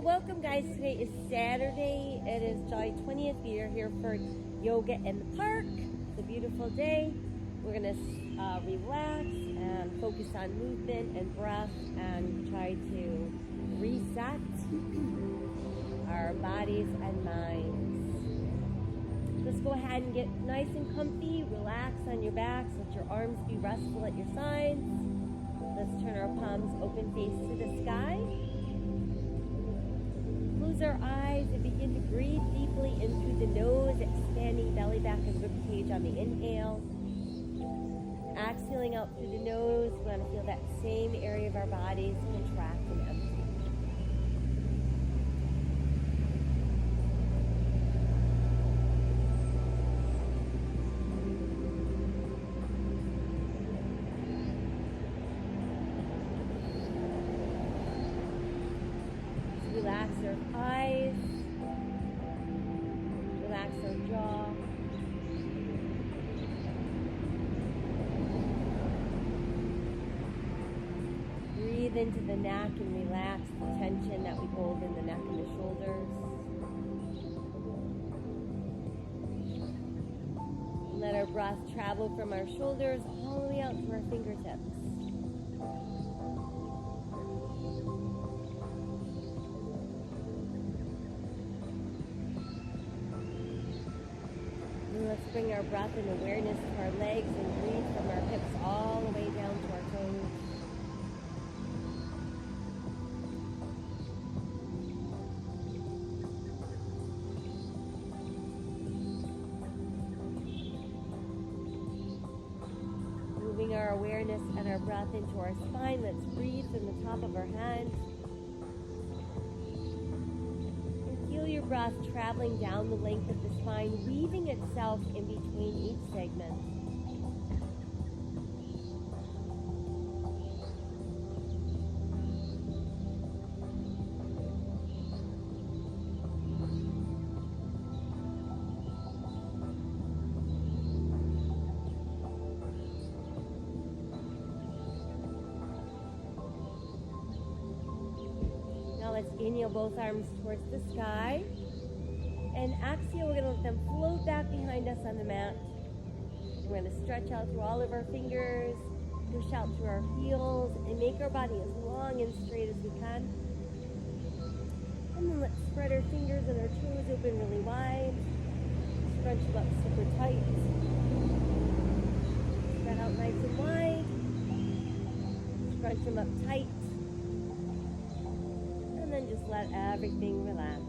welcome guys. Today is Saturday. It is July 20th. We are here for yoga in the park. It's a beautiful day. We're going to relax and focus on movement and breath and try to reset our bodies and minds. Let's go ahead and get nice and comfy. Relax on your backs. Let your arms be restful at your sides. Let's turn our palms open face to the sky. Close our eyes and begin to breathe deeply in through the nose, expanding belly, back, and ribcage on the inhale. Exhaling out through the nose, we want to feel that same area of our bodies contract and empty. Relax our eyes, relax our jaw. Breathe into the neck and relax the tension that we hold in the neck and the shoulders. Let our breath travel from our shoulders all the way out to our fingertips. Let's bring our breath and awareness to our legs and breathe from our hips all the way down to our toes. Moving our awareness and our breath into our spine, let's breathe from the top of our head. Feel your breath traveling down the length of the spine, weaving itself in between each segment. Now let's inhale both arms towards the sky. And exhale, we're going to let them float back behind us on the mat. We're going to stretch out through all of our fingers, push out through our heels, and make our body as long and straight as we can. And then let's spread our fingers and our toes open really wide. Scrunch them up super tight. Spread out nice and wide. Scrunch them up tight. And then just let everything relax.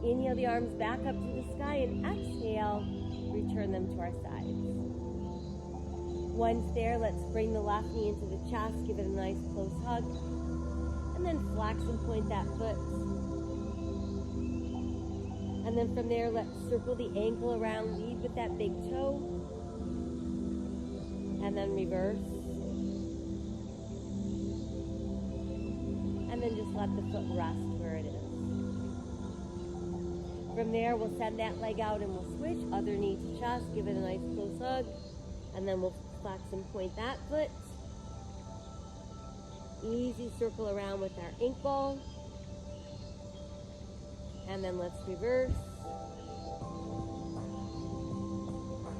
Inhale the arms back up to the sky and exhale, return them to our sides. Once there, let's bring the left knee into the chest, give it a nice close hug, and then flex and point that foot. And then from there, let's circle the ankle around, lead with that big toe, and then reverse. And then just let the foot rest where it is. From there, we'll send that leg out and we'll switch. Other knee to chest, give it a nice close hug. And then we'll flex and point that foot. Easy circle around with our ankle. And then let's reverse.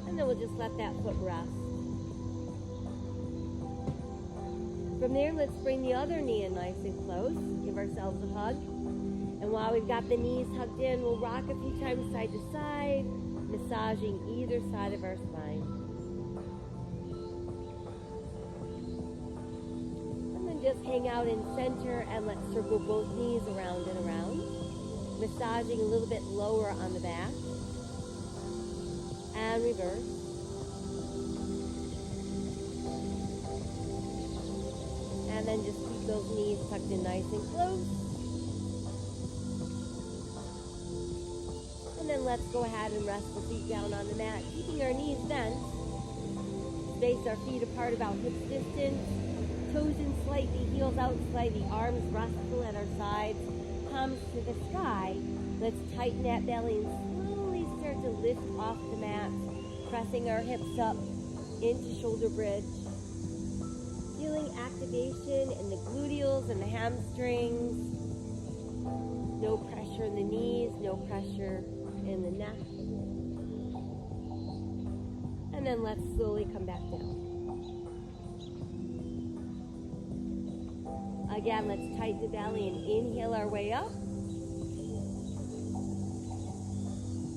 And then we'll just let that foot rest. From there, let's bring the other knee in nice and close. Give ourselves a hug. And while we've got the knees hugged in, we'll rock a few times side to side, massaging either side of our spine. And then just hang out in center and let's circle both knees around and around, massaging a little bit lower on the back. And reverse. And then just keep those knees tucked in nice and close. And then let's go ahead and rest the feet down on the mat, keeping our knees bent. Space our feet apart about hips distance, toes in slightly, heels out slightly, arms restful at our sides, palms to the sky. Let's tighten that belly and slowly start to lift off the mat, pressing our hips up into shoulder bridge. Feeling active activation in the gluteals and the hamstrings. No pressure in the knees, no pressure in the neck. And then let's slowly come back down. Again, let's tighten the belly and inhale our way up.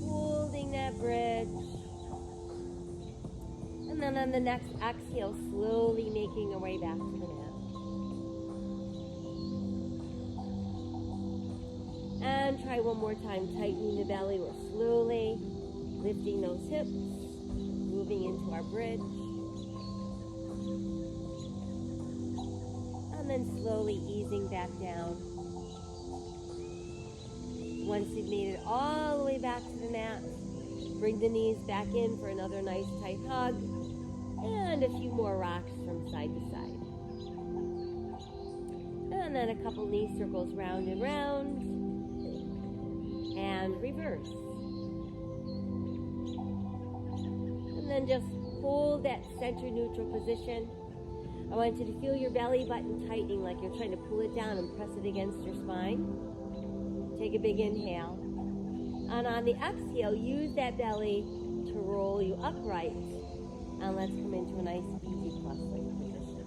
Holding that bridge. And then on the next exhale, slowly making our way back to the mat. And try one more time, tightening the belly. We're slowly lifting those hips, moving into our bridge. And then slowly easing back down. Once you've made it all the way back to the mat, bring the knees back in for another nice tight hug. And a few more rocks from side to side. And then a couple knee circles round and round. And reverse. And then just hold that center neutral position. I want you to feel your belly button tightening like you're trying to pull it down and press it against your spine. Take a big inhale. And on the exhale, use that belly to roll you upright. And let's come into a nice easy cross-legged position.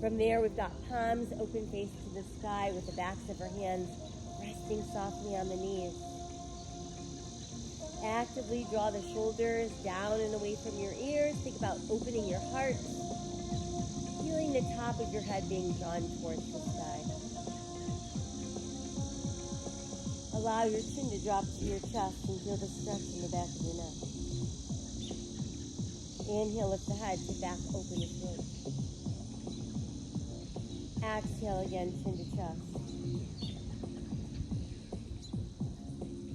From there, we've got palms open face to the sky with the backs of our hands resting softly on the knees. Actively draw the shoulders down and away from your ears. Think about opening your heart, feeling the top of your head being drawn towards the sky. Allow your chin to drop to your chest and feel the stretch in the back of your neck. Inhale, lift the head to back, open the throat. Exhale again, chin to chest.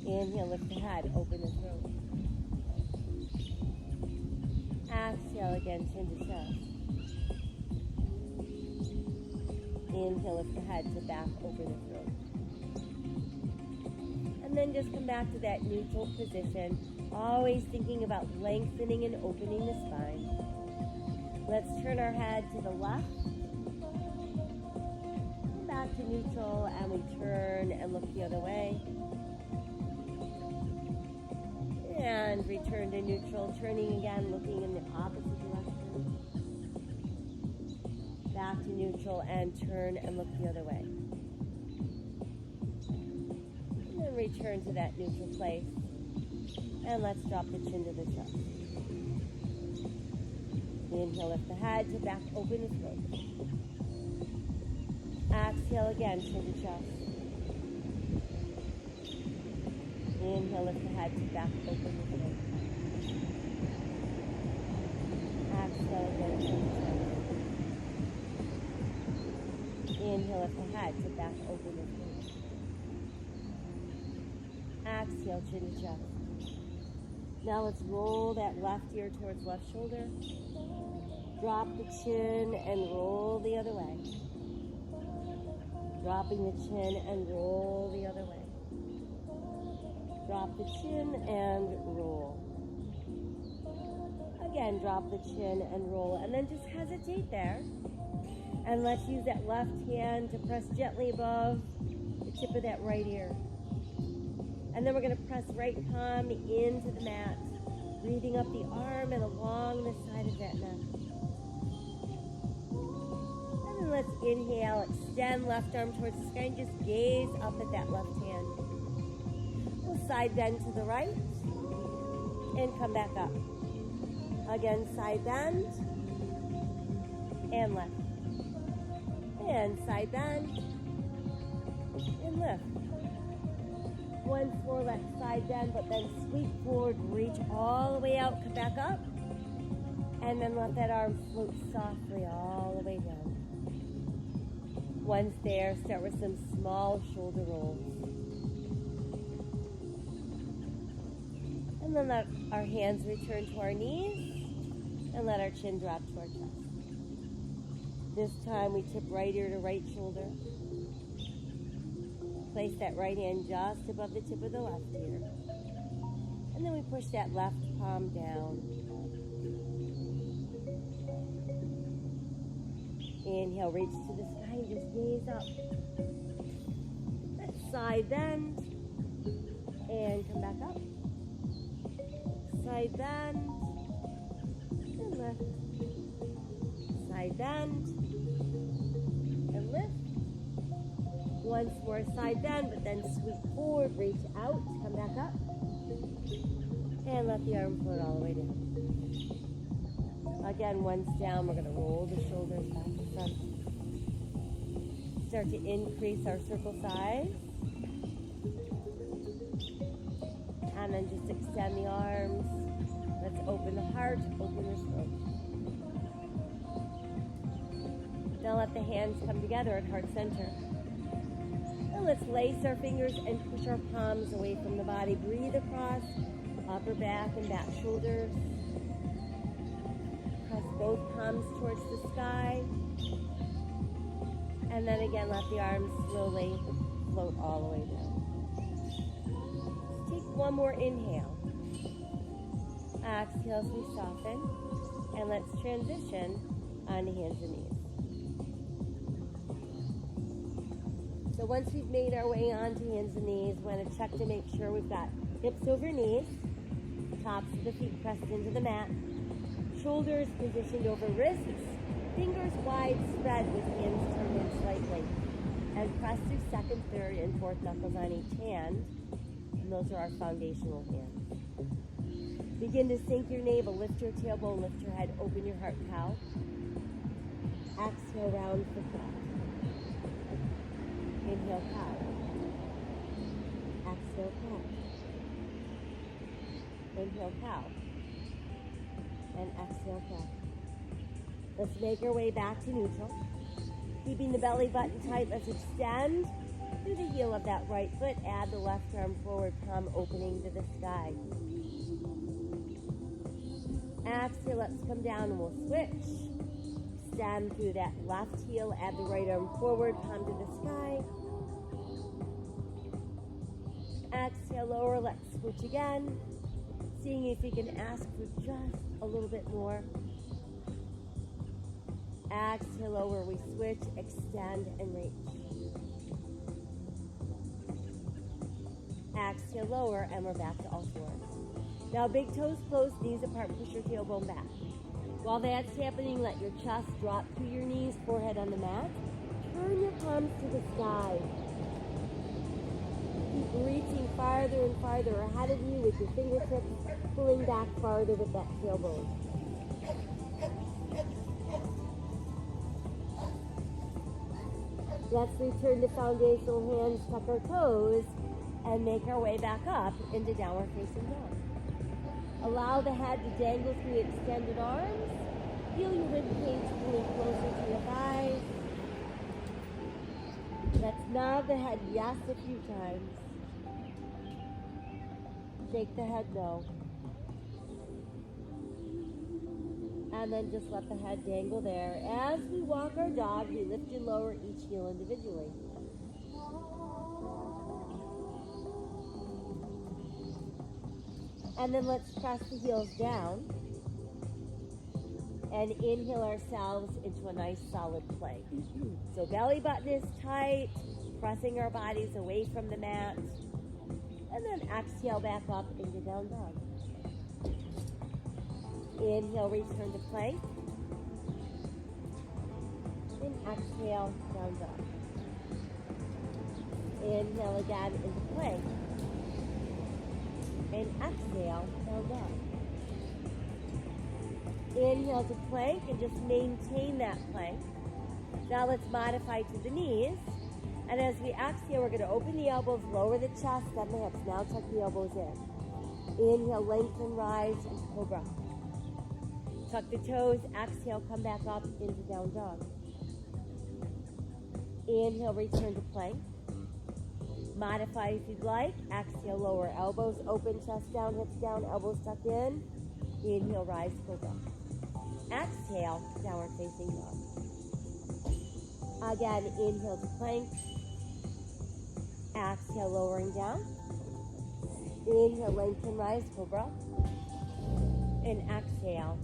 Inhale, lift the head, open the throat. Exhale again, chin to chest. Inhale, lift the head to back, open the throat. And then just come back to that neutral position, always thinking about lengthening and opening the spine. Let's turn our head to the left. Back to neutral, and we turn and look the other way. And return to neutral, turning again, looking in the opposite direction. Back to neutral and turn and look the other way. And then return to that neutral place. And let's drop the chin to the chest. Inhale, lift the head to back, open the throat. Exhale again, chin to chest. Inhale, lift the head to back, open the throat. Exhale again, chin to chest. Inhale, lift the head to back, open the throat. Exhale, chin to chest. Now let's roll that left ear towards left shoulder. Drop the chin and roll the other way. Dropping the chin and roll the other way. Drop the chin and roll. Again, drop the chin and roll. And then just hesitate there. And let's use that left hand to press gently above the tip of that right ear. And then we're going to press right palm into the mat, breathing up the arm and along the side of that neck. And then let's inhale, extend left arm towards the sky and just gaze up at that left hand. We'll side bend to the right and come back up. Again, side bend and lift. And side bend and lift. One floor, let side bend, but then sweep forward, reach all the way out, come back up, and then let that arm float softly all the way down. Once there, start with some small shoulder rolls. And then let our hands return to our knees, and let our chin drop to our chest. This time we tip right ear to right shoulder. Place that right hand just above the tip of the left ear. And then we push that left palm down. Inhale, reach to the sky and just gaze up. Side bend. And come back up. Side bend. And lift. Side bend. And lift. Once more side bend, but then sweep forward, reach out, come back up. And let the arm float all the way down. Again, once down, we're going to roll the shoulders back to front. Start to increase our circle size. And then just extend the arms. Let's open the heart, open the throat. Now let the hands come together at heart center. And let's lace our fingers and push our palms away from the body. Breathe across upper back and back shoulders. Press both palms towards the sky. And then again, let the arms slowly float all the way down. Take one more inhale. Exhale as we soften. And let's transition onto hands and knees. So once we've made our way onto hands and knees, we're going to check to make sure we've got hips over knees, tops of the feet pressed into the mat, shoulders positioned over wrists, fingers wide spread with hands turned in slightly, and press through second, third, and fourth knuckles on each hand, and those are our foundational hands. Begin to sink your navel, lift your tailbone, lift your head, open your heart cow. Exhale, round for front. Inhale, cow. Exhale, cow. Inhale, cow. And exhale, cow. Let's make our way back to neutral. Keeping the belly button tight, let's extend through the heel of that right foot. Add the left arm forward, palm opening to the sky. Exhale, let's come down and we'll switch. Extend through that left heel, add the right arm forward, palm to the sky. Exhale, lower, let's switch again. Seeing if you can ask for just a little bit more. Exhale, lower, we switch, extend, and reach. Exhale, lower, and we're back to all fours. Now, big toes closed, knees apart, push your tailbone back. While that's happening, let your chest drop to your knees, forehead on the mat. Turn your palms to the sky. Keep reaching farther and farther ahead of you with your fingertips, pulling back farther with that tailbone. Let's return to foundational hands, tuck our toes, and make our way back up into downward facing dog. Allow the head to dangle through extended arms. Feel your ribcage pulling closer to your thighs. Let's nod the head yes a few times. Shake the head no. And then just let the head dangle there. As we walk our dog, we lift and lower each heel individually. And then let's press the heels down and inhale ourselves into a nice solid plank. So belly button is tight, pressing our bodies away from the mat. And then exhale back up into down dog. Inhale, return to plank. And exhale, down dog. Inhale again into plank. And exhale, down dog. Inhale to plank and just maintain that plank. Now let's modify to the knees. And as we exhale, we're going to open the elbows, lower the chest, then the hips. Now tuck the elbows in. Inhale, lengthen, rise into cobra. Tuck the toes, exhale, come back up into down dog. Inhale, return to plank. Modify if you'd like. Exhale, lower elbows, open, chest down, hips down, elbows tucked in. Inhale, rise, cobra. Exhale, downward facing dog. Again, inhale to plank. Exhale, lowering down. Inhale, lengthen, rise, cobra. And exhale,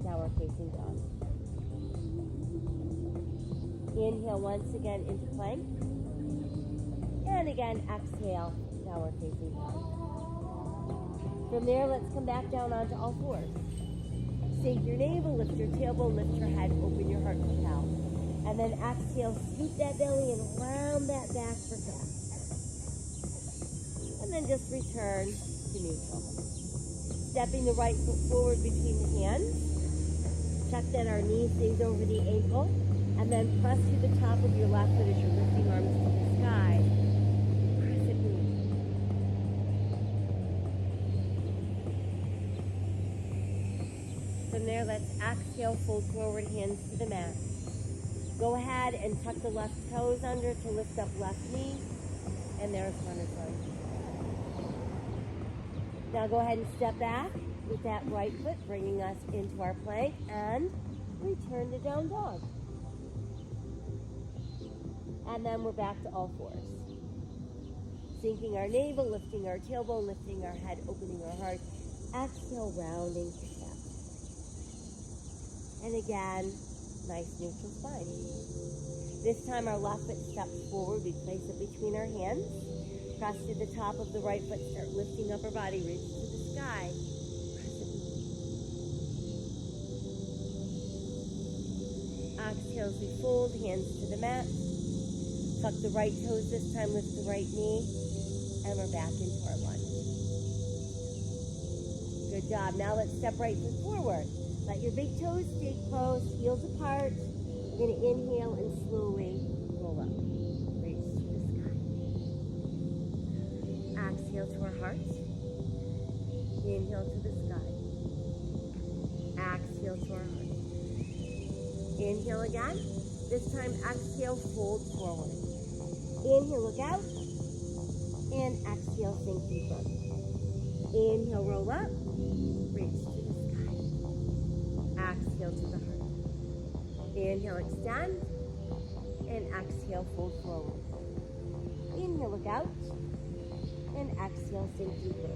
downward facing dog. Inhale once again into plank. And again, exhale, downward facing dog. From there, let's come back down onto all fours. Sink your navel, lift your tailbone, lift your head, open your heart propel. And then exhale, scoop that belly and round that back for cat. And then just return to neutral. Stepping the right foot forward between the hands. Check that our knee stays over the ankle. And then press to the top of your left foot as you're lifting arms to the sky. Press it neutral. From there, let's exhale, fold forward, hands to the mat. Go ahead and tuck the left toes under to lift up left knee. And there's runner's lunge. Now go ahead and step back with that right foot, bringing us into our plank, and return to down dog. And then we're back to all fours. Sinking our navel, lifting our tailbone, lifting our head, opening our heart. Exhale, rounding to step. And again, nice neutral spine. This time our left foot steps forward. We place it between our hands. Press to the top of the right foot. Start lifting up our body. Reach to the sky. Exhale as we fold. Hands to the mat. Tuck the right toes this time. Lift the right knee. And we're back into our lunge. Good job. Now let's step right foot forward. Let your big toes stay close. Heels apart. We're going to inhale and slowly roll up. Reach to the sky. Exhale to our heart. Inhale to the sky. Exhale to our heart. Inhale again. This time, exhale, fold forward. Inhale, look out. And exhale, sink deeper. Inhale, roll up. Reach to the sky. Exhale to the heart. Inhale, extend. And exhale, fold forward. Inhale, look out. And exhale, sink deeper.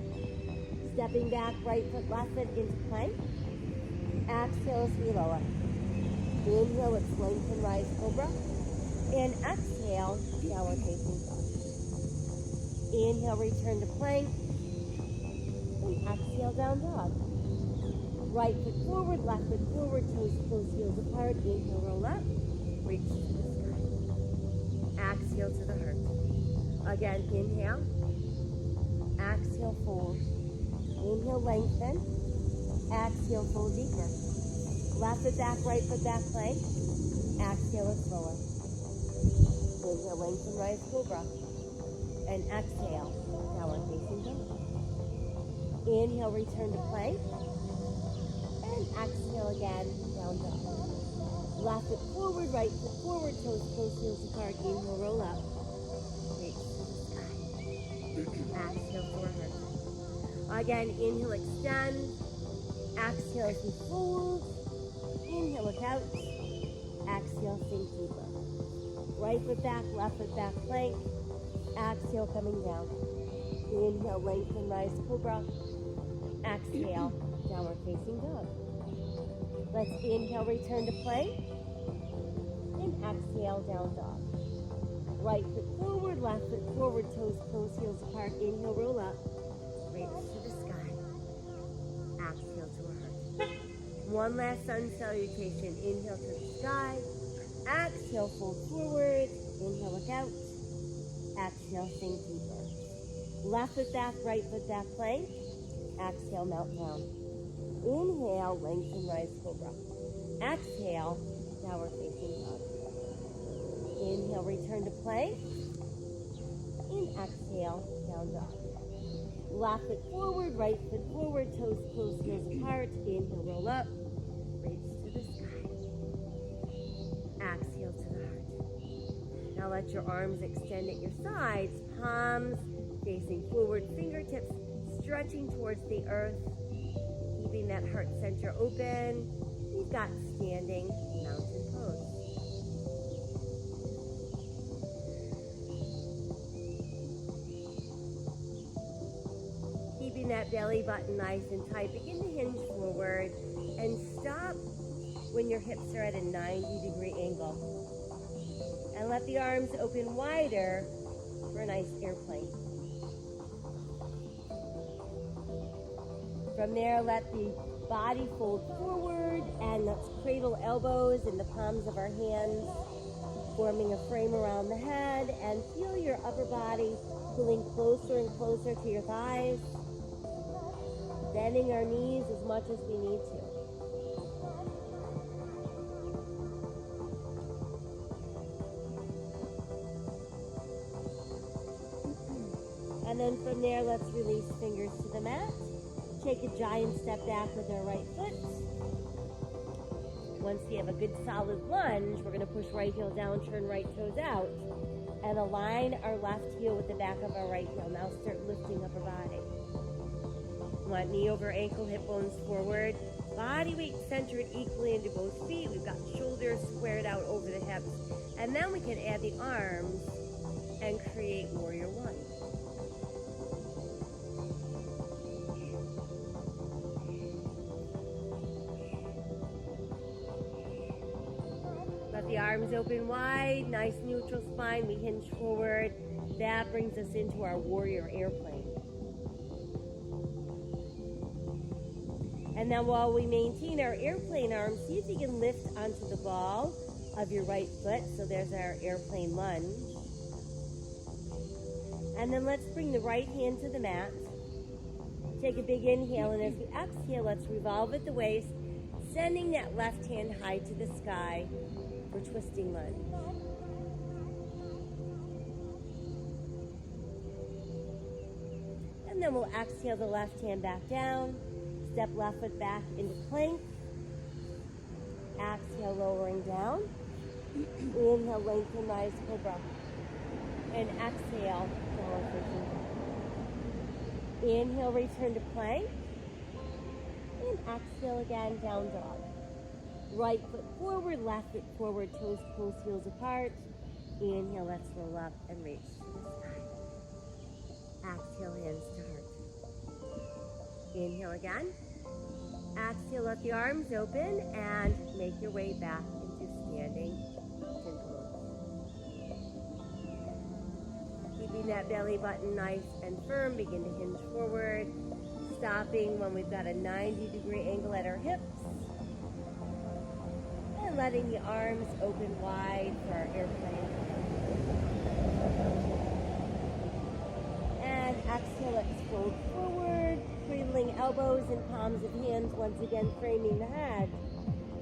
Stepping back, right foot, left foot into plank. Exhale as we lower. Inhale, let's lengthen, rise, cobra. And exhale, downward facing dog. Inhale, return to plank. And exhale, down dog. Right foot forward, left foot forward, toes close, heels apart. Inhale, roll up. Reach to the sky. Exhale to the heart. Again, inhale. Exhale, fold. Inhale, lengthen. Exhale, fold deeper. Left foot back, right foot back, plank. Exhale, it's lower. Inhale, lengthen, rise, cobra. And exhale, downward facing dog. Inhale, return to plank. And exhale again, down dog. Left foot forward, right foot forward, toes close, heels apart. Inhale, roll up. Reach to the sky. Exhale, forward. Again, inhale, extend. Exhale as we fold. Inhale, look out. Exhale, sink deeper. Right foot back, left foot back, plank. Exhale, coming down. Inhale, lengthen, rise, cobra. Exhale, downward facing dog. Let's inhale, return to plank. And exhale, down dog. Right foot forward, left foot forward, toes close, heels apart. Inhale, roll up. Reach to the sky. Exhale to our heart. One last sun salutation. Inhale to the sky. Exhale, fold forward. Inhale, look out. Exhale, sink deeper. Left foot back, right foot back, plank. Exhale, melt down. Inhale, lengthen, rise, cobra. Exhale, downward facing dog. Inhale, return to plank. And exhale, down dog. Left foot forward, right foot forward, toes close, heels apart. Inhale, roll up. Reach to the sky. Exhale to the heart. Now let your arms extend at your sides, palms facing forward, fingertips stretching towards the earth, keeping that heart center open. We've got standing mountain pose. Keeping that belly button nice and tight. Begin to hinge forward and stop when your hips are at a 90-degree angle. And let the arms open wider for a nice airplane. From there, let the body fold forward and let's cradle elbows in the palms of our hands, forming a frame around the head, and feel your upper body pulling closer and closer to your thighs, bending our knees as much as we need to. And then from there, let's release fingers to the mat. Take a giant step back with our right foot. Once we have a good solid lunge, we're going to push right heel down, turn right toes out, and align our left heel with the back of our right heel. Now start lifting up our body. We want knee over ankle, hip bones forward. Body weight centered equally into both feet. We've got shoulders squared out over the hips. And then we can add the arms and create warrior one. Let the arms open wide, nice neutral spine. We hinge forward. That brings us into our warrior airplane. And then while we maintain our airplane arms, see if you can lift onto the ball of your right foot. So there's our airplane lunge. And then let's bring the right hand to the mat. Take a big inhale, and as we exhale, let's revolve at the waist, sending that left hand high to the sky for twisting lunge. And then we'll exhale the left hand back down. Step left foot back into plank. Exhale, lowering down. Inhale, lengthen, rise, cobra. And exhale, downward facing dog. Inhale, return to plank. And exhale again, down dog. Right foot forward, left foot forward, toes close, heels apart. Inhale, let's roll up and reach to the sky. Exhale, hands to heart. Inhale again. Exhale, let the arms open and make your way back into standing chin pose. Keeping that belly button nice and firm, begin to hinge forward, stopping when we've got a 90-degree angle at our hips, and letting the arms open wide for our airplane. And exhale, let's fold forward, cradling elbows and palms of hands, once again framing the head,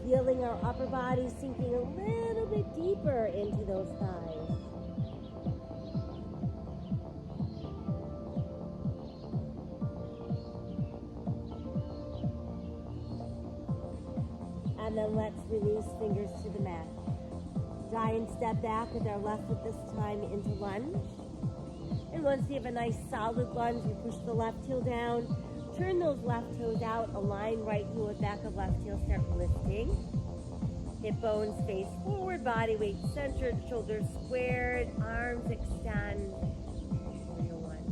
feeling our upper body sinking a little bit deeper into those thighs. And then let's release fingers to the mat. Giant step back with our left foot this time into lunge. And once we have a nice solid lunge, we push the left heel down, turn those left toes out, align right heel with back of left heel, start lifting. Hip bones face forward, body weight centered, shoulders squared, arms extend. Warrior one.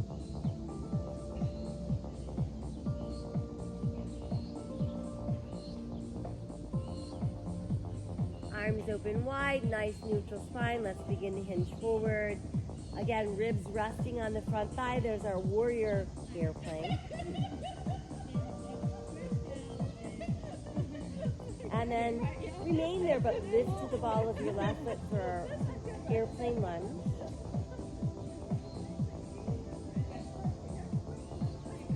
Arms open wide, nice neutral spine. Let's begin to hinge forward. Again, ribs resting on the front thigh. There's our warrior airplane. And then remain there, but lift to the ball of your left foot for our airplane lunge.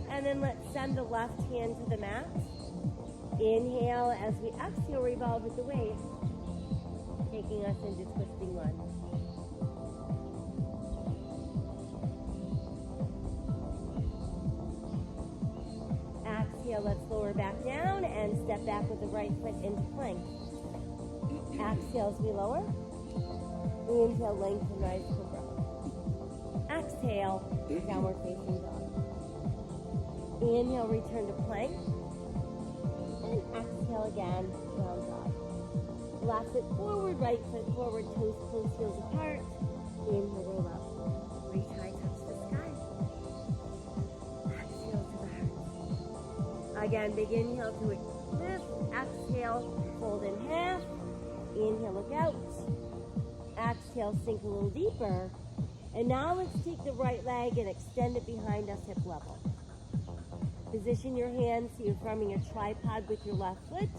And then let's send the left hand to the mat. Inhale, as we exhale, revolve at the waist, taking us into twisting lunge. Exhale, let's lower back down and step back with the right foot into plank. Exhale as we lower. Inhale, lengthen, rise, cobra. Exhale, downward facing dog. Inhale, return to plank. And exhale again, down dog. Left foot forward, right foot forward, toes close, heels apart. Inhale, roll up. Reach high, touch the sky. Exhale to the heart. Again, big inhale to lift. Exhale, fold in half. Inhale, look out. exhale, sink a little deeper. And now let's take the right leg and extend it behind us, hip level. Position your hands so you're forming a tripod with your left foot,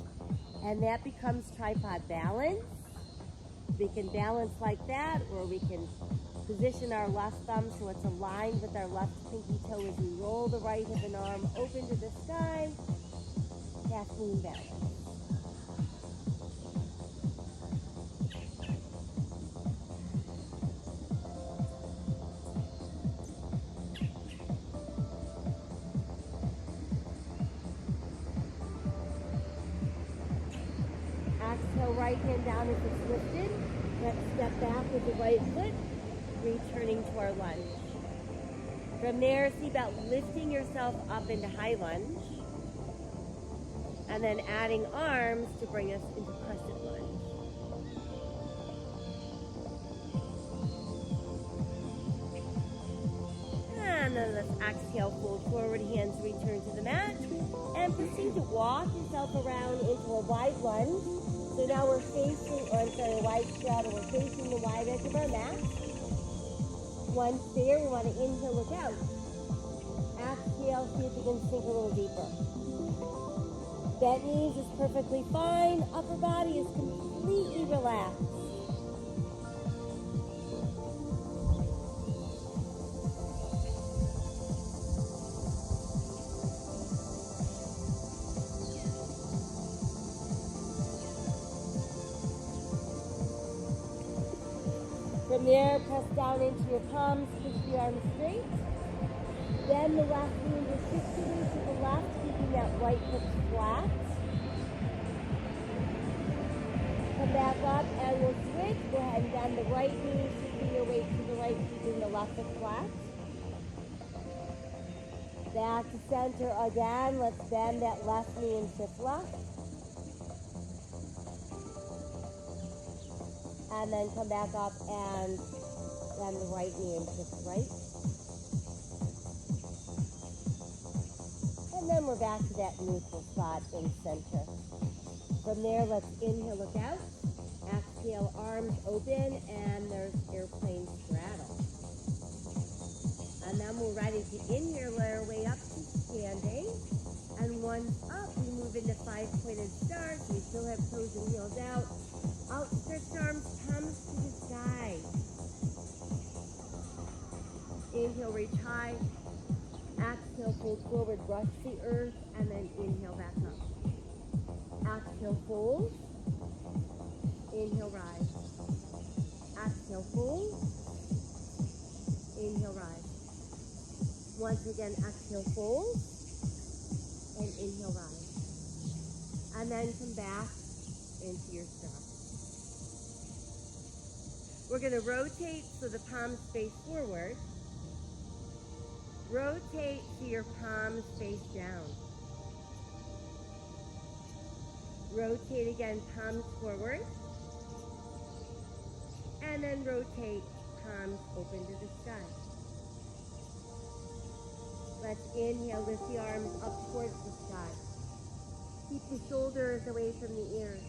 and that becomes tripod balance. We can balance like that, or we can position our left thumb so it's aligned with our left pinky toe as we roll the right hip and arm open to the sky. Half moon balance. Exhale, right hand down as it's lifted. Let's step back with the right foot, returning to our lunge. From there, see about lifting yourself up into high lunge, and then adding arms to bring us into crescent lunge. And then let's exhale, fold forward, hands return to the mat, and proceed to walk yourself around into a wide lunge. So now we're facing, a wide straddle, we're facing the wide edge of our mat. Once there, we want to inhale, look out. Exhale, see if you can sink a little deeper. Bent knees is perfectly fine. Upper body is completely relaxed. From there, press down into your palms, push the arms straight. Then the left knee will shift to the left, keeping that right foot flat. Come back up and we'll switch. Go ahead and bend the right knee, shifting your weight to the right, keeping the left foot flat. Back to center again. Let's bend that left knee and shift left. And then come back up and bend the right knee and shift right. And then we're back to that neutral spot in center. From there, let's inhale, look out. Exhale, arms open, and there's airplane straddle. And then we're ready to inhale our way up to standing. And once up, we move into five-pointed stars. We still have toes and heels out. Outstretched arms, palms to the sky. Inhale, reach high. Exhale, fold forward, brush the earth, and then inhale back up. Exhale, fold. Inhale, rise. Exhale, fold. Inhale, rise. Once again, exhale, fold. And inhale, rise. And then come back into your star. We're going to rotate so the palms face forward. Rotate so your palms face down. Rotate again, palms forward. And then rotate, palms open to the sky. Let's inhale, lift the arms up towards the sky. Keep the shoulders away from the ears.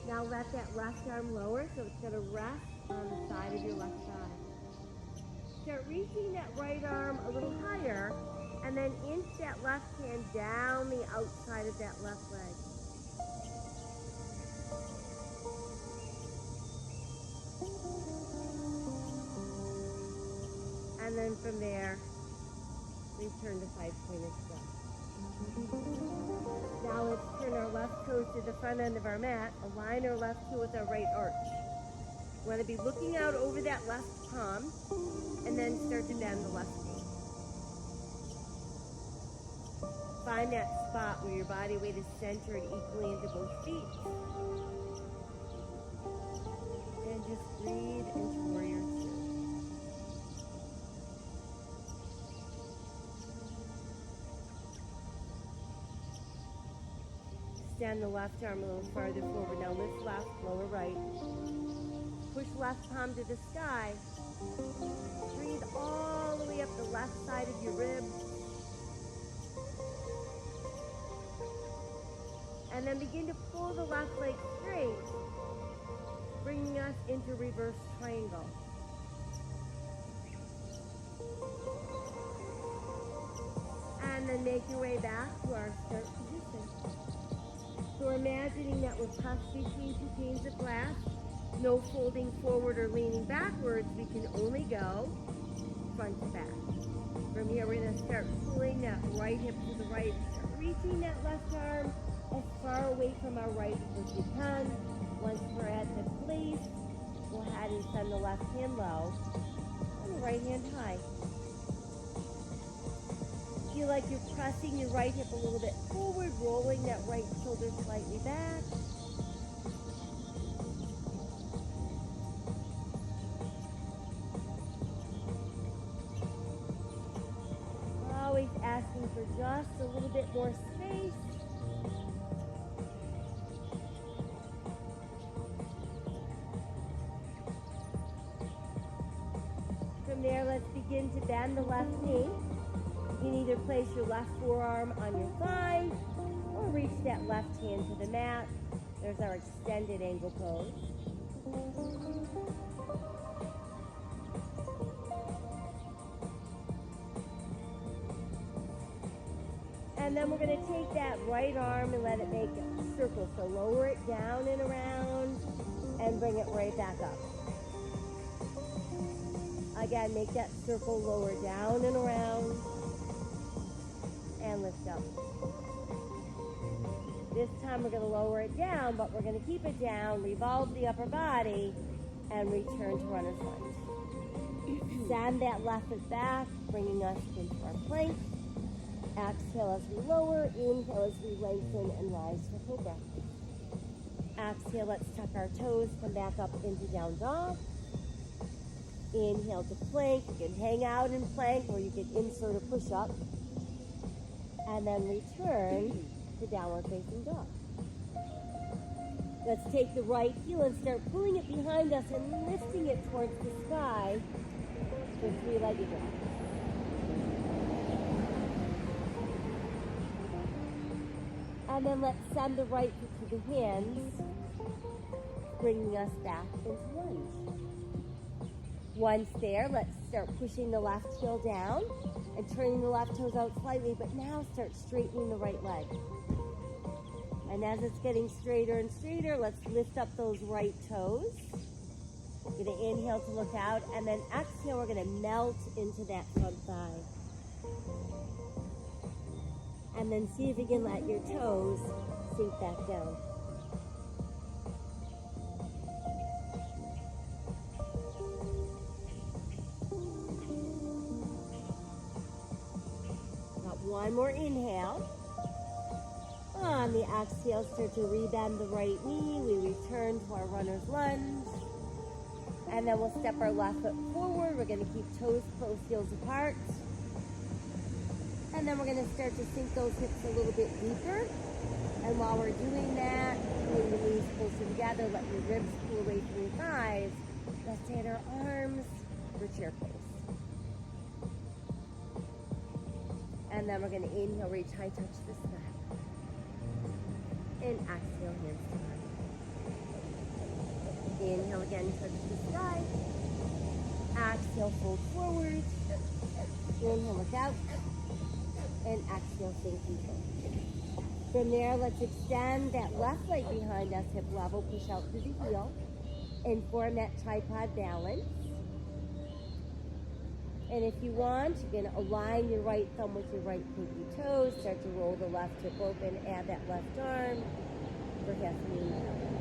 Now let that left arm lower so it's going to rest on the side of your left thigh. Start reaching that right arm a little higher, and then inch that left hand down the outside of that left leg. And then from there, return to five-pointed step. Now let's turn our left toes to the front end of our mat, align our left toe with our right arch. We want to be looking out over that left palm, and then start to bend the left knee. Find that spot where your body weight is centered equally into both feet. And just breathe into warrior two. Extend the left arm a little farther forward. Now lift left, lower right. Push left palm to the sky. Breathe all the way up the left side of your ribs. And then begin to pull the left leg straight, bringing us into reverse triangle. And then make your way back to our start position. So we're imagining that we're pressed between two panes of glass. No folding forward or leaning backwards. We can only go front to back. From here, we're going to start pulling that right hip to the right. Start reaching that left arm as far away from our right as we can. Once we're at the place, go ahead and send the left hand low and the right hand high. Feel like you're pressing your right hip a little bit forward, rolling that right shoulder slightly back. Always asking for just a little bit more space. From there, let's begin to bend the left knee. You can either place your left forearm on your thigh or reach that left hand to the mat. There's our extended angle pose. And then we're going to take that right arm and let it make a circle. So lower it down and around and bring it right back up. Again, make that circle lower down and around and lift up. This time we're going to lower it down, but we're going to keep it down, revolve the upper body, and return to runner's lunge. Send that left foot back, bringing us into our plank. Exhale as we lower, inhale as we lengthen and rise for cobra. Exhale, let's tuck our toes, come back up into down dog. Inhale to plank. You can hang out in plank or you can insert a push-up. And then return to downward facing dog. Let's take the right heel and start pulling it behind us and lifting it towards the sky for three-legged dog. And then let's send the right foot to the hands, bringing us back into lunge. Once there, let's start pushing the left heel down and turning the left toes out slightly, but now start straightening the right leg. And as it's getting straighter and straighter, let's lift up those right toes. We're going to inhale to look out, and then exhale, we're going to melt into that front thigh. And then see if you can let your toes sink back down. Got one more inhale. On the exhale, start to rebend the right knee. We return to our runner's lunge. And then we'll step our left foot forward. We're going to keep toes close, heels apart. And then we're going to start to sink those hips a little bit deeper. And while we're doing that, pulling the knees closer together, let your ribs pull away from your thighs. Let's take our arms for chair pose. And then we're going to inhale, reach high, touch the sky. And exhale, hands to heart. Inhale again, touch the sky. Exhale, fold forward. Inhale, look out. And exhale, sink control. From there, let's extend that left leg behind us, hip level, push out through the heel, and form that tripod balance. And if you want, you can align your right thumb with your right pinky toe, start to roll the left hip open, add that left arm for half knee balance.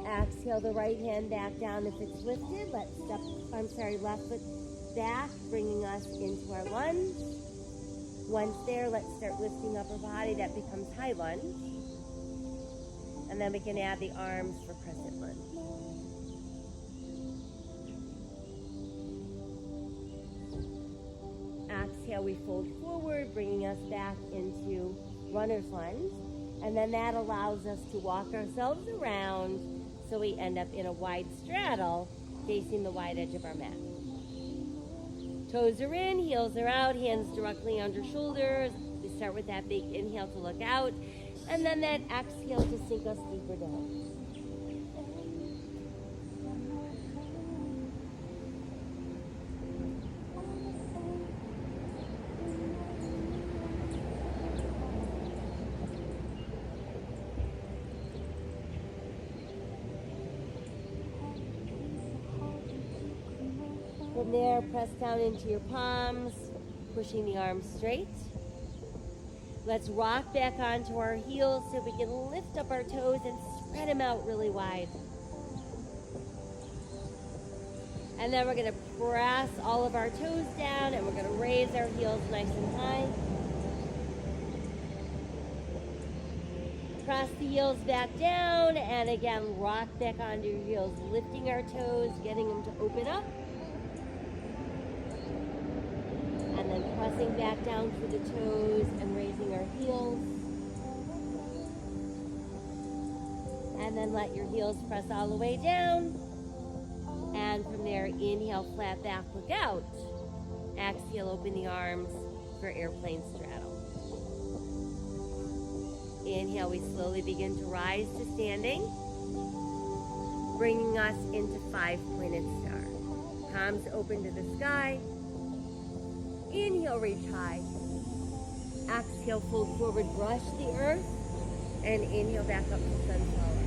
Exhale the right hand back down if it's lifted. Let's left foot back, bringing us into our lunge. Once there, let's start lifting upper body. That becomes high lunge. And then we can add the arms for crescent lunge. Exhale, we fold forward, bringing us back into runner's lunge. And then that allows us to walk ourselves around so we end up in a wide straddle facing the wide edge of our mat. Toes are in, heels are out, hands directly under shoulders. We start with that big inhale to look out, and then that exhale to sink us deeper down. From there, press down into your palms, pushing the arms straight. Let's rock back onto our heels so we can lift up our toes and spread them out really wide. And then we're going to press all of our toes down and we're going to raise our heels nice and high. Press the heels back down and again rock back onto your heels, lifting our toes, getting them to open up. And then pressing back down through the toes and raising our heels. And then let your heels press all the way down. And from there, inhale, flat back, look out. Exhale, open the arms for airplane straddle. Inhale, we slowly begin to rise to standing, bringing us into 5-pointed star. Palms open to the sky. Inhale, reach high. Exhale, fold forward, brush the earth. And inhale, back up to sunflower.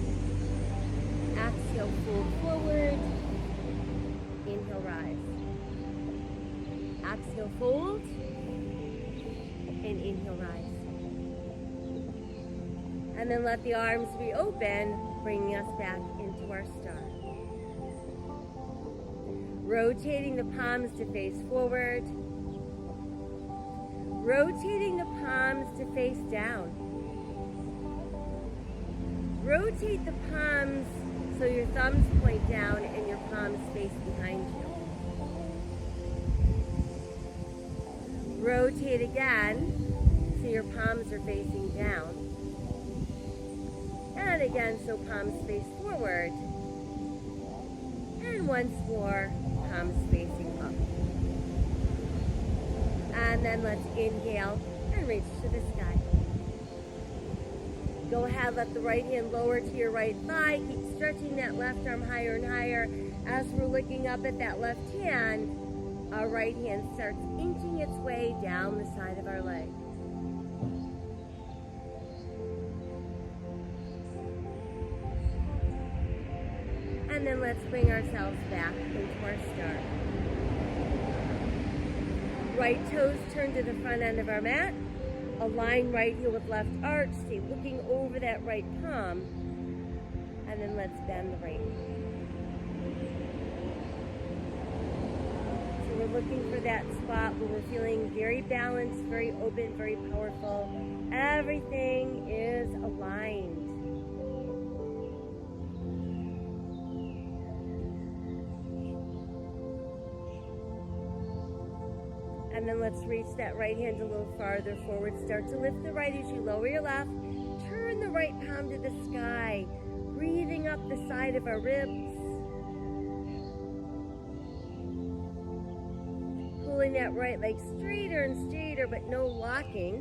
Exhale, fold forward. Inhale, rise. Exhale, fold. And inhale, rise. And then let the arms reopen, bringing us back into our star. Rotating the palms to face forward. Rotating the palms to face down. Rotate the palms so your thumbs point down and your palms face behind you. Rotate again so your palms are facing down. And again so palms face forward. And once more, palms facing up. And then let's inhale and reach to the sky. Go ahead, let the right hand lower to your right thigh. Keep stretching that left arm higher and higher. As we're looking up at that left hand, our right hand starts inching its way down the side of our leg. And then let's bring ourselves back into our star. Right toes turn to the front end of our mat. Align right heel with left arch. Stay looking over that right palm. And then let's bend the right knee. So we're looking for that spot where we're feeling very balanced, very open, very powerful. Everything is aligned. And then let's reach that right hand a little farther forward. Start to lift the right as you lower your left. Turn the right palm to the sky. Breathing up the side of our ribs. Pulling that right leg straighter and straighter, but no locking.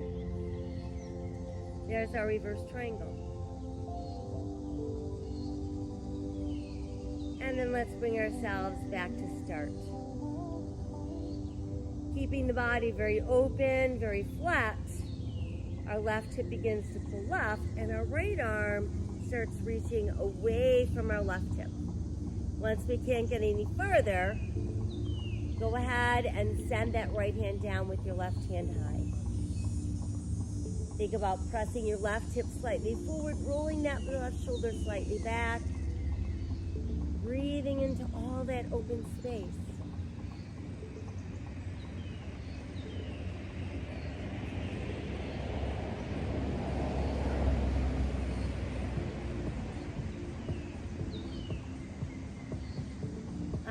There's our reverse triangle. And then let's bring ourselves back to start. Keeping the body very open, very flat. Our left hip begins to pull left, and our right arm starts reaching away from our left hip. Once we can't get any further, go ahead and send that right hand down with your left hand high. Think about pressing your left hip slightly forward, rolling that left shoulder slightly back, breathing into all that open space.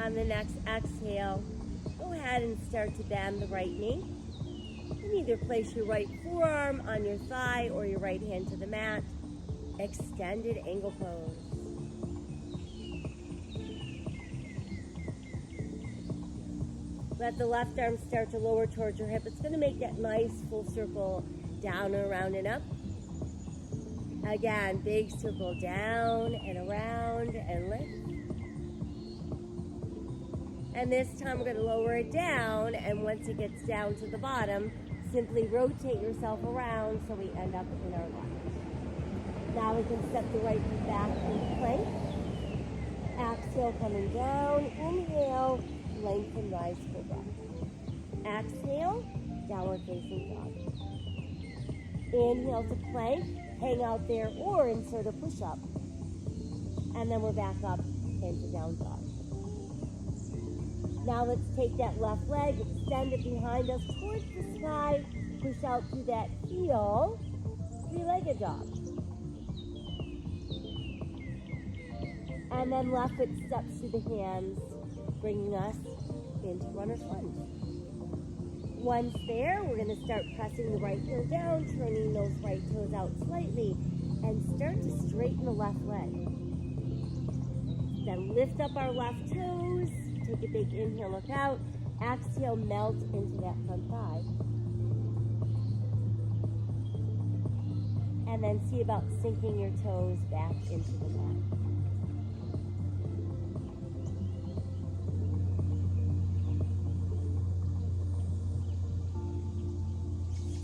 On the next exhale, go ahead and start to bend the right knee. And can either place your right forearm on your thigh or your right hand to the mat. Extended angle pose. Let the left arm start to lower towards your hip. It's going to make that nice full circle down and around and up. Again, big circle down and around and lift. And this time we're going to lower it down, and once it gets down to the bottom, simply rotate yourself around so we end up in our lunge. Now we can step the right foot back in plank. Exhale, coming down. Inhale, lengthen, rise for breath. Exhale, downward facing dog. Inhale to plank, hang out there, or insert a push-up. And then we're back up into down dog. Now let's take that left leg, extend it behind us towards the sky, push out through that heel, three-legged dog. And then left foot steps through the hands, bringing us into runner's lunge. Once there, we're going to start pressing the right heel down, turning those right toes out slightly, and start to straighten the left leg. Then lift up our left toes. Take a big inhale, look out. Exhale, melt into that front thigh. And then see about sinking your toes back into the mat.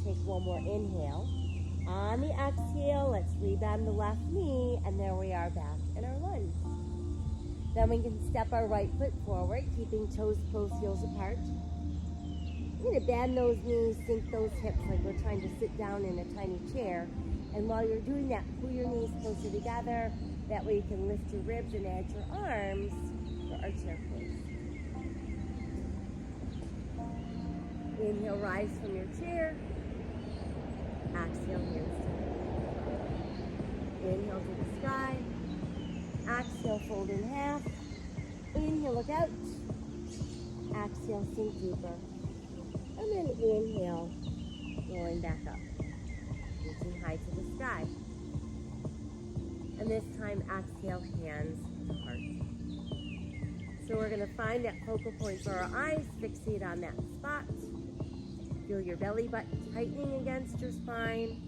Take one more inhale. On the exhale, let's rebend the left knee, and there we are back in our lunge. Then we can step our right foot forward, keeping toes close, heels apart. We're going to bend those knees, sink those hips like we're trying to sit down in a tiny chair. And while you're doing that, pull your knees closer together. That way you can lift your ribs and add your arms for our chair pose. Inhale, rise from your chair. Exhale, hands to the Inhale to the sky. Exhale, fold in half. Inhale, look out. Exhale, sink deeper. And then inhale, rolling back up. Reaching high to the sky. And this time, exhale, hands to heart. So we're going to find that focal point for our eyes, fixate on that spot. Feel your belly button tightening against your spine.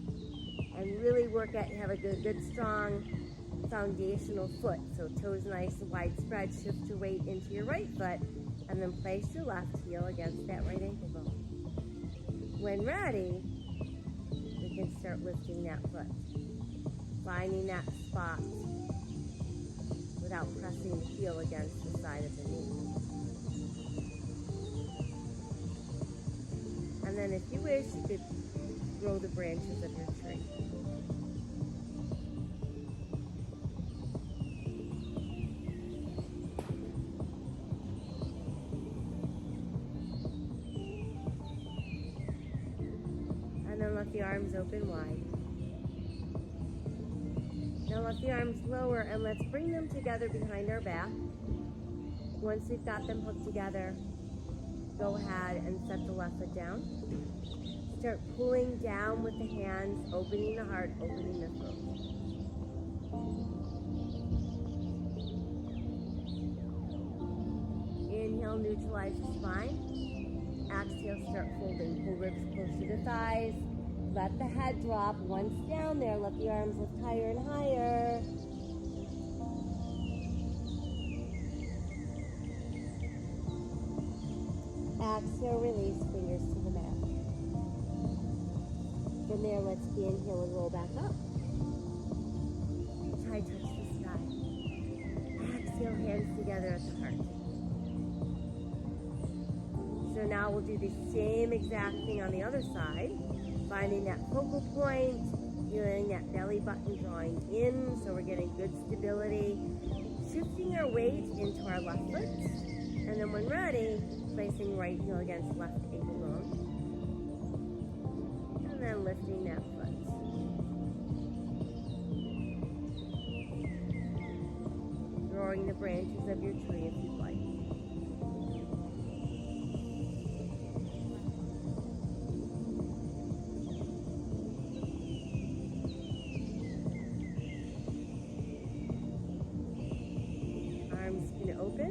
And really work at, have a good strong foundational foot. So toes nice and wide spread. Shift your weight into your right foot. And then place your left heel against that right ankle bone. When ready, we can start lifting that foot. Finding that spot without pressing the heel against the side of the knee. And then if you wish, you could grow the branches of your tree. And then let the arms open wide. Now let the arms lower and let's bring them together behind our back. Once we've got them hooked together, go ahead and set the left foot down. Start pulling down with the hands, opening the heart, opening the throat. Inhale, neutralize the spine. Exhale, start folding. Pull ribs close to the thighs. Let the head drop. Once down there, let the arms lift higher and higher. Exhale, release, fingers to the mat. From there, let's inhale and roll back up. Try touch the sky. Exhale, hands together at the heart. So now we'll do the same exact thing on the other side. Finding that focal point, feeling that belly button drawing in, so we're getting good stability. Shifting our weight into our left foot, and then when ready, placing right heel against left ankle bone, and then lifting that foot. Growing the branches of your tree if you'd like.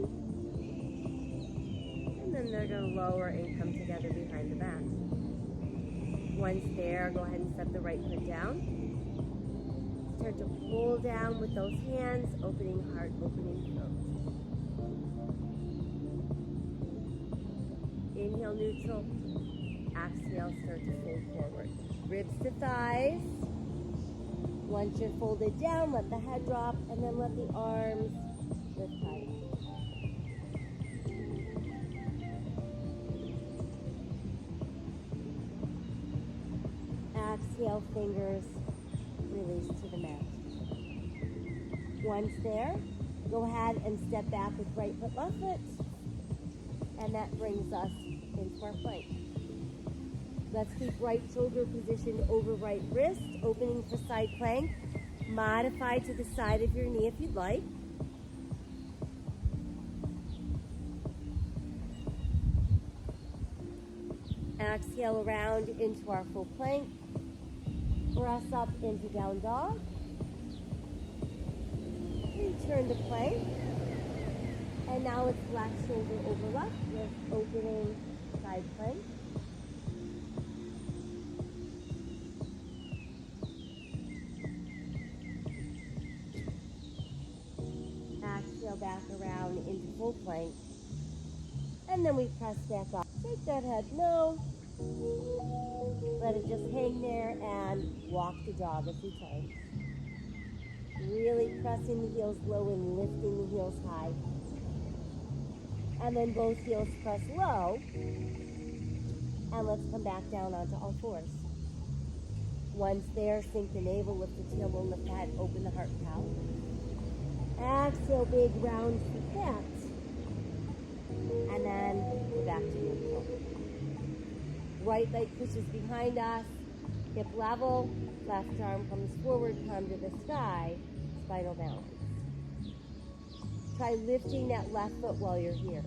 open. And then they're going to lower and come together behind the back. Once there, go ahead and step the right foot down. Start to pull down with those hands, opening heart, opening throat. Inhale, neutral. Exhale, start to fold forward. Ribs to thighs. Once you're folded down, let the head drop, and then let the arms lift tight. Exhale, fingers release to the mat. Once there, go ahead and step back with right foot, left foot, and that brings us into our plank. Let's keep right shoulder positioned over right wrist, opening for side plank. Modify to the side of your knee if you'd like. Exhale around into our full plank. Press up into down dog. Return to plank. And now it's left shoulder over left with opening side plank. Exhale back around into full plank. And then we press back up. Shake that head low. Let it just hang there and walk the dog a few times. Really pressing the heels low and lifting the heels high. And then both heels press low. And let's come back down onto all fours. Once there, sink the navel, lift the tailbone, lift the head, open the heart cow. Exhale, big round back. And then we're back to neutral. Right leg pushes behind us, hip level, left arm comes forward, palm to the sky, spinal balance. Try lifting that left foot while you're here.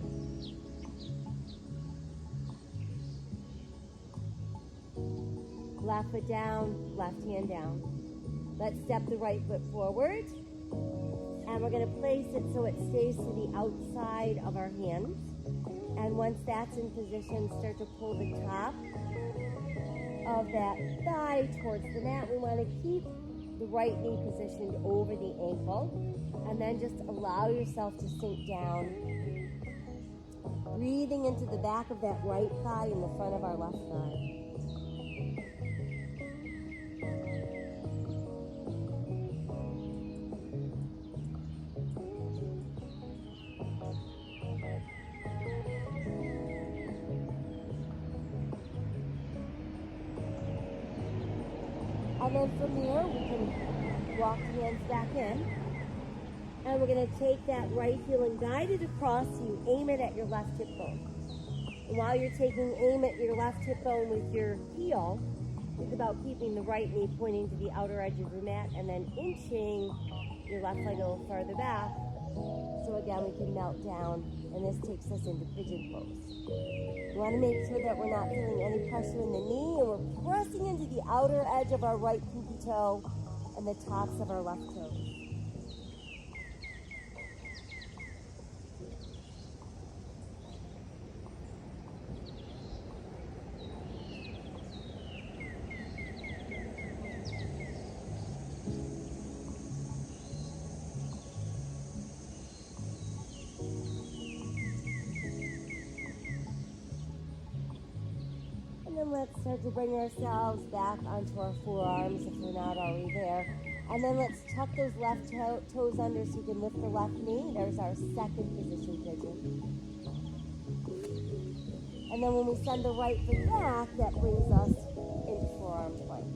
Left foot down, left hand down. Let's step the right foot forward. And we're going to place it so it stays to the outside of our hands. And once that's in position, start to pull the top of that thigh towards the mat. We want to keep the right knee positioned over the ankle. And then just allow yourself to sink down. Breathing into the back of that right thigh and the front of our left thigh. And then from here, we can walk the hands back in. And we're going to take that right heel and guide it across. You aim it at your left hip bone. And while you're taking aim at your left hip bone with your heel, think about keeping the right knee pointing to the outer edge of your mat and then inching your left leg a little farther back. So again, we can melt down, and this takes us into pigeon pose. We want to make sure that we're not feeling any pressure in the knee, and we're pressing into the outer edge of our right pinky toe and the tops of our left toes. And then let's start to bring ourselves back onto our forearms if we're not already there. And then let's tuck those left toes under so you can lift the left knee. There's our second position pigeon. And then when we send the right foot back, that brings us into forearm plank.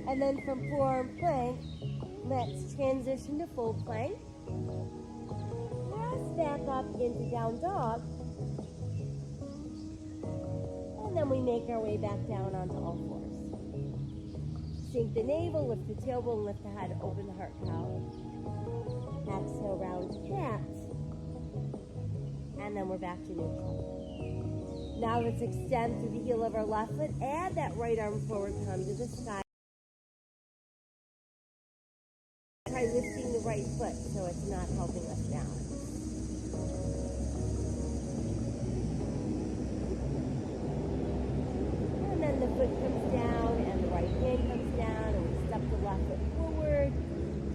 And then from forearm plank, let's transition to full plank. Back up into down dog, and then we make our way back down onto all fours. Sink the navel, lift the tailbone, lift the head, open the heart cow. Exhale, round cat, and then we're back to neutral. Now let's extend through the heel of our left foot, add that right arm forward, palm to the sky. by lifting the right foot so it's not helping us down. And then the foot comes down and the right hand comes down and we step the left foot forward,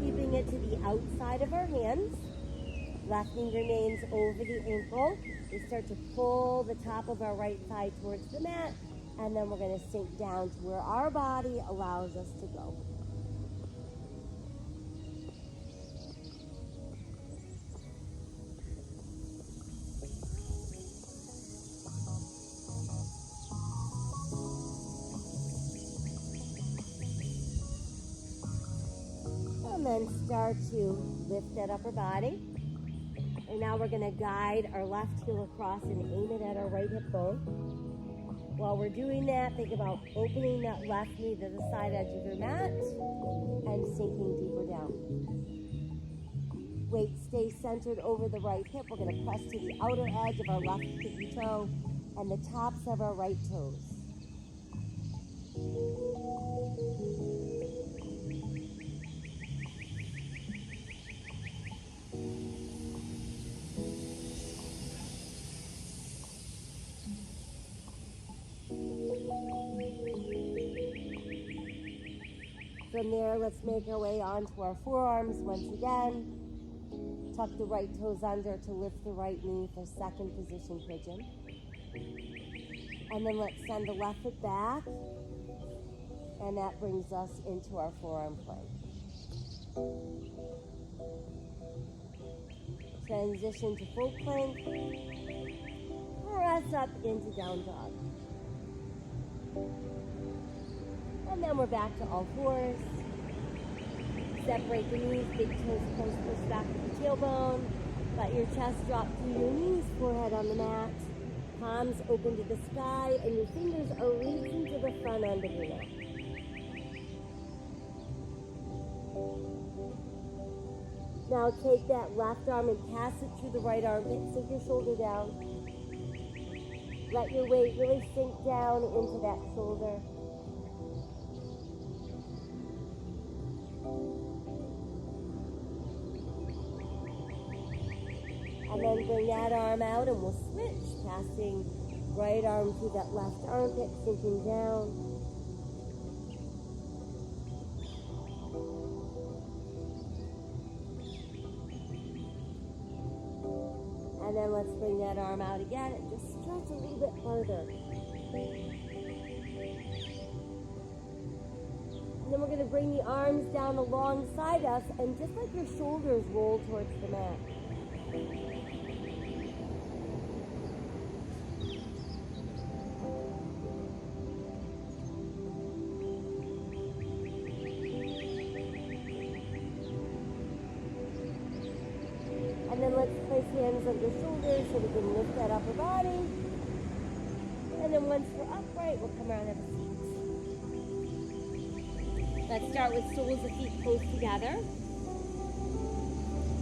keeping it to the outside of our hands. Left knee remains over the ankle. We start to pull the top of our right thigh towards the mat, and then we're going to sink down to where our body allows us to go. And then start to lift that upper body. And now we're going to guide our left heel across and aim it at our right hip bone. While we're doing that, think about opening that left knee to the side edge of your mat and sinking deeper down. Weight stays centered over the right hip. We're going to press to the outer edge of our left pinky toe and the tops of our right toes. From there, let's make our way onto our forearms once again. Tuck the right toes under to lift the right knee for second position pigeon. And then let's send the left foot back. And that brings us into our forearm plank. Transition to full plank. Press up into down dog. And then we're back to all fours. Separate the knees, big toes close, push back to the tailbone. Let your chest drop to your knees, forehead on the mat. Palms open to the sky, and your fingers are reaching to the front end of your neck. Now take that left arm and pass it through the right armpit. Sink your shoulder down. Let your weight really sink down into that shoulder. And then bring that arm out and we'll switch, passing right arm to that left armpit, sinking down. And then let's bring that arm out again and just stretch a little bit further. And then we're going to bring the arms down alongside us and just let your shoulders roll towards the mat. And then let's place hands under shoulders so we can lift that upper body. And then once we're upright, we'll come around and have a seat. Let's start with soles of feet close together.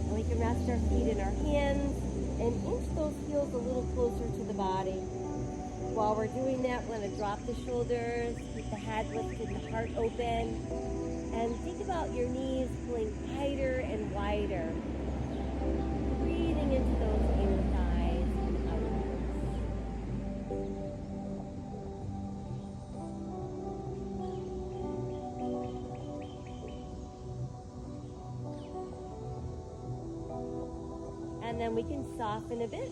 And we can rest our feet in our hands and inch those heels a little closer to the body. While we're doing that, we're going to drop the shoulders, keep the head lifted, the heart open, and think about your knees pulling tighter and wider. Breathing into those inner thighs and outwards. And then we can soften a bit.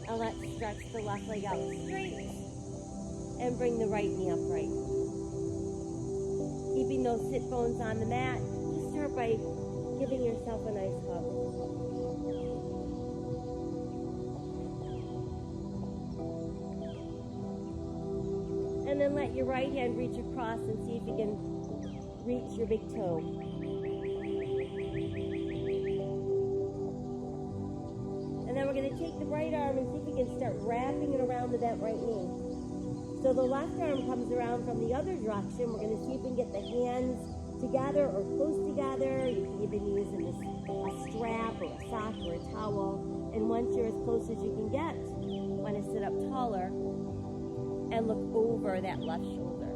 And let's stretch the left leg out straight and bring the right knee upright. Keeping those sit bones on the mat, just start by giving yourself a nice hug. And then let your right hand reach across and see if you can reach your big toe. And then we're going to take the right arm and see if we can start wrapping it around the bent right knee. So the left arm comes around from the other direction. We're going to see if we can get the hands together or close together. You can even use a strap or a sock or a towel. And once you're as close as you can get, want to sit up taller and look over that left shoulder.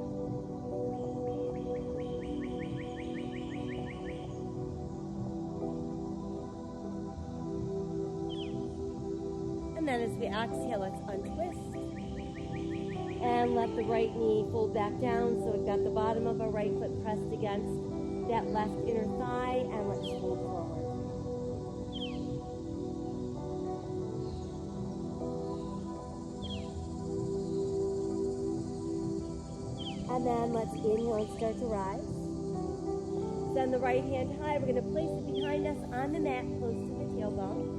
exhale, let's untwist. And let the right knee fold back down. So we've got the bottom of our right foot pressed against that left inner thigh, and let's fold forward. And then let's inhale and start to rise. Send the right hand high. We're going to place it behind us on the mat, close to the tailbone.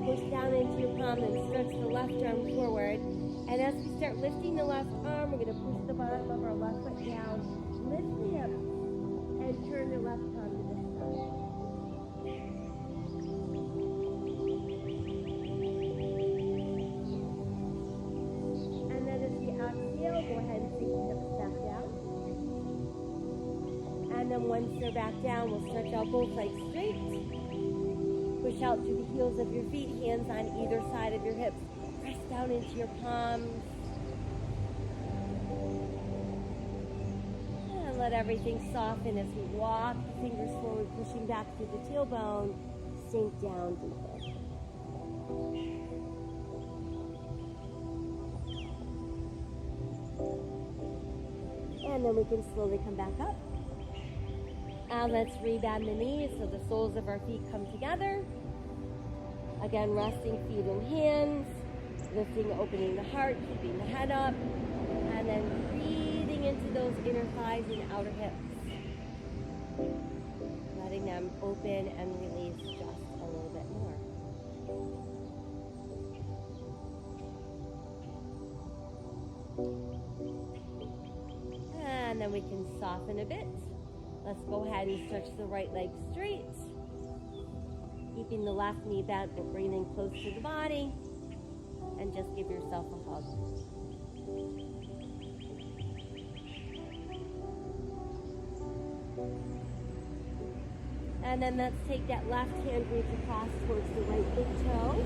Push down into your palm and stretch the left arm forward. And as we start lifting the left arm, we're going to push the bottom of our left foot down, lift the hips, and turn the left palm to the side. And then as we exhale, go ahead and sink the hips back down. And then once they're back down, we'll stretch out both legs straight. Push out through the heels of your feet, hands on either side of your hips. Press down into your palms. And let everything soften as we walk the fingers forward, pushing back through the tailbone. Sink down deeper. And then we can slowly come back up. And let's rebend the knees so the soles of our feet come together. Again, resting feet and hands. Lifting, opening the heart, keeping the head up, and then breathing into those inner thighs and outer hips. Letting them open and release just a little bit more. And then we can soften a bit. Let's go ahead and stretch the right leg straight. Keeping the left knee bent, but breathing close to the body. And just give yourself a hug. And then let's take that left hand, reach across towards the right big toe.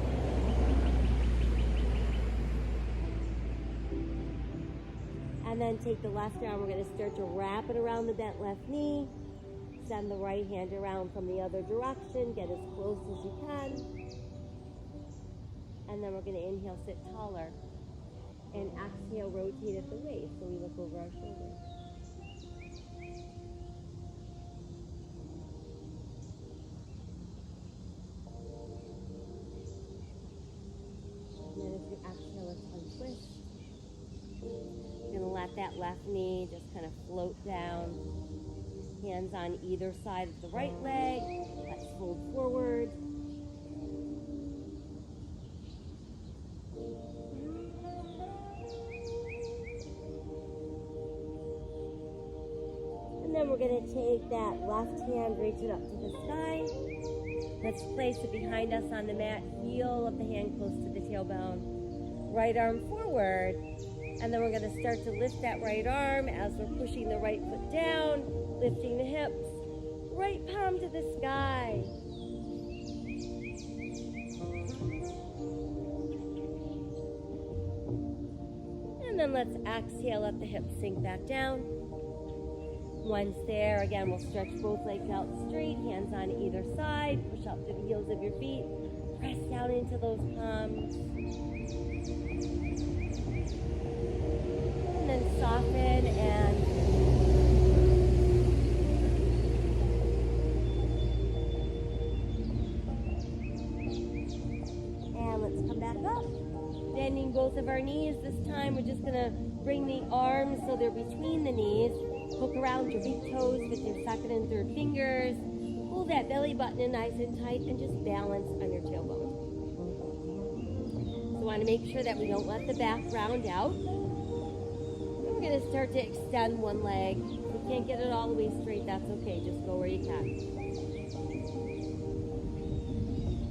And then take the left arm, we're going to start to wrap it around the bent left knee. Send the right hand around from the other direction, get as close as you can. And then we're going to inhale, sit taller. And exhale, rotate at the waist so we look over our shoulders. And then as we exhale, let's untwist. We're going to let that left knee just kind of float down. Hands on either side of the right leg. Let's fold forward. And then we're going to take that left hand, reach it up to the sky. Let's place it behind us on the mat, heel of the hand close to the tailbone. Right arm forward. And then we're going to start to lift that right arm as we're pushing the right foot down, lifting the hips, right palm to the sky. And then let's exhale, let the hips sink back down. Once there, again, we'll stretch both legs out straight, hands on either side, push up to the heels of your feet, press down into those palms. And then soften and let's come back up. Bending both of our knees. This time we're just going to bring the arms so they're between the knees. Hook around your big toes with your second and third fingers. Pull that belly button in nice and tight and just balance on your tailbone. So we want to make sure that we don't let the back round out. We're going to start to extend one leg. If you can't get it all the way straight, that's okay. Just go where you can.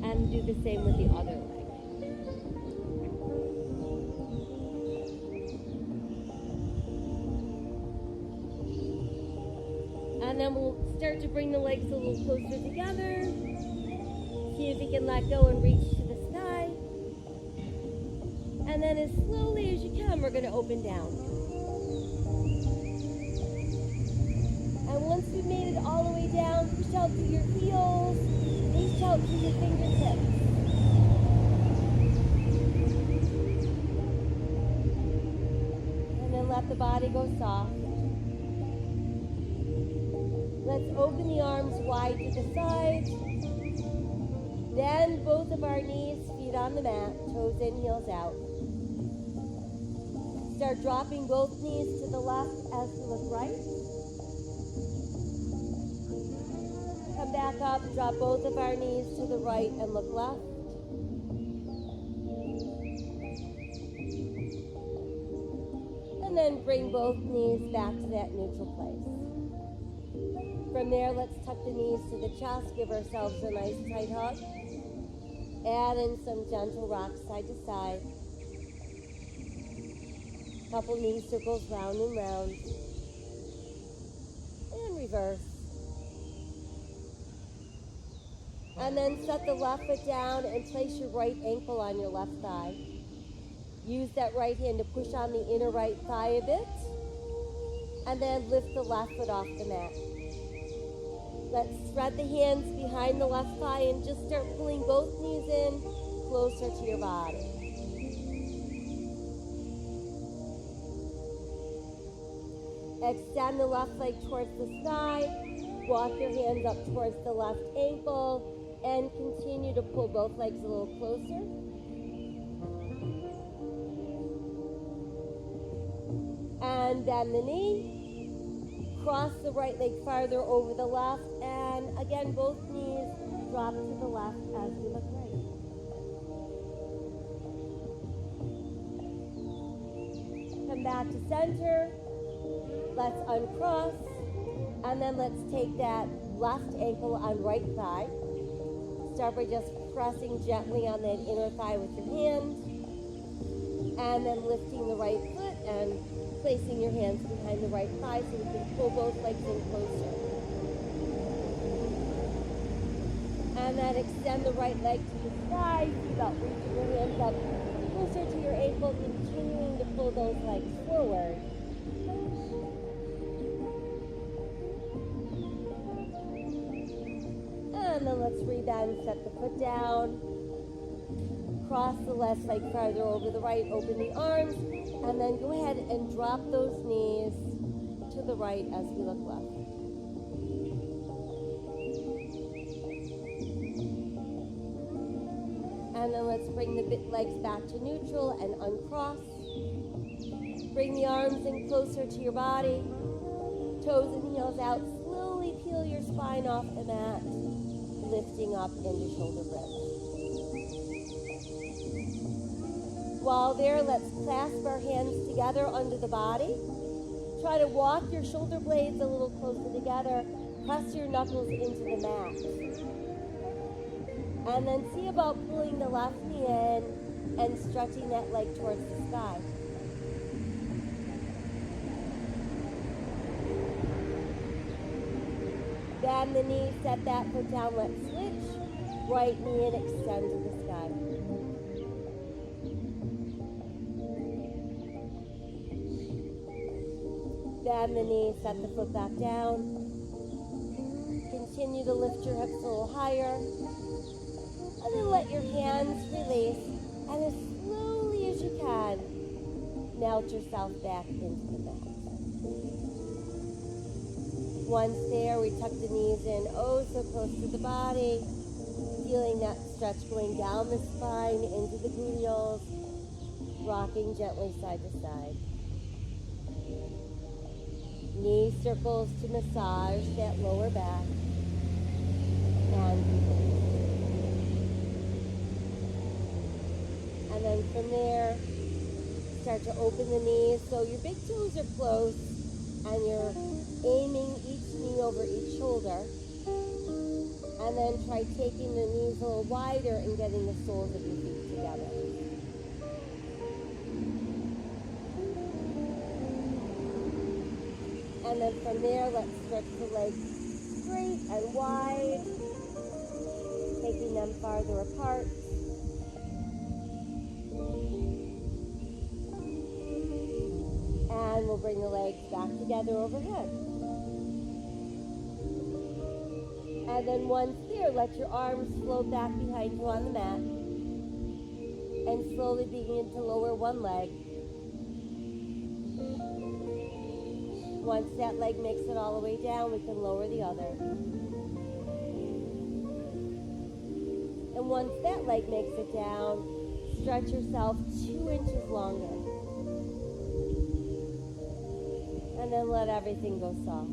And do the same with the other leg. And then we'll start to bring the legs a little closer together. See if you can let go and reach to the sky. And then as slowly as you can, we're going to open down. And once you've made it all the way down, push out through your heels, reach out through your fingertips. let the body go soft. Let's open the arms wide to the sides. Bend both of our knees, feet on the mat, toes in, heels out. Start dropping both knees to the left as we look right. Come back up, drop both of our knees to the right and look left. And then bring both knees back to that neutral place. From there, let's tuck the knees to the chest, give ourselves a nice tight hug. Add in some gentle rocks side to side. Couple knee circles round and round. And reverse. And then set the left foot down and place your right ankle on your left thigh. Use that right hand to push on the inner right thigh a bit. And then lift the left foot off the mat. Let's spread the hands behind the left thigh and just start pulling both knees in closer to your body. Extend the left leg towards the sky. Walk your hands up towards the left ankle and continue to pull both legs a little closer. And bend the knee. Cross the right leg farther over the left, and again, both knees drop to the left as we look right. Come back to center. Let's uncross, and then let's take that left ankle on right thigh. Start by just pressing gently on that inner thigh with your hand, and then lifting the right foot and placing your hands behind the right thigh so you can pull both legs in closer. And then extend the right leg to the side, keep out, reaching your hands up closer to your ankle, continuing to pull those legs forward. And then let's rebend, set the foot down. Cross the left leg farther over the right, open the arms, and then go ahead and drop those knees to the right as we look left. And then let's bring the legs back to neutral and uncross. Bring the arms in closer to your body. Toes and heels out. Slowly peel your spine off the mat, lifting up into shoulder blades. While there, let's clasp our hands together under the body. Try to walk your shoulder blades a little closer together. Press your knuckles into the mat. And then see about pulling the left knee in and stretching that leg towards the sky. Bend the knee, set that foot down, let's switch. Right knee and extend to the sky. Bend the knee, set the foot back down. Continue to lift your hips a little higher. And then let your hands release. And as slowly as you can, melt yourself back into the mat. Once there, we tuck the knees in oh so close to the body. Feeling that stretch going down the spine into the gluteals. Rocking gently side to side. Knee circles to massage that lower back. And then from there, start to open the knees so your big toes are closed and you're aiming each knee over each shoulder. And then try taking the knees a little wider and getting the soles of your feet together. And then from there, let's stretch the legs straight and wide, taking them farther apart. And we'll bring the legs back together overhead. And then once there, let your arms float back behind you on the mat. And slowly begin to lower one leg. Once that leg makes it all the way down, we can lower the other. And once that leg makes it down, stretch yourself 2 inches longer. And then let everything go soft.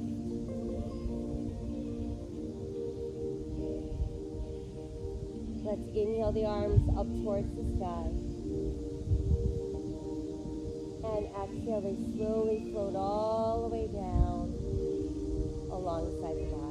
Let's inhale the arms up towards the sky. And exhale, they slowly float all the way down alongside the body.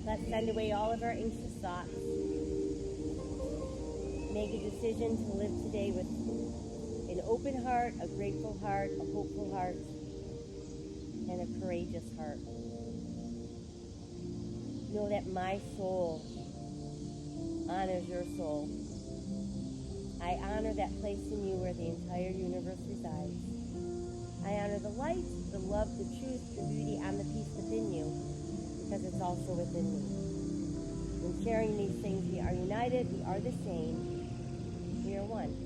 Let's send away all of our anxious thoughts. Make a decision to live today with an open heart, a grateful heart, a hopeful heart, and a courageous heart. Know that my soul honors your soul. I honor that place in you where the entire universe resides. I honor the light, the love, the truth, the beauty, and the peace within you, because it's also within me. In sharing these things, we are united, we are the same, we are one.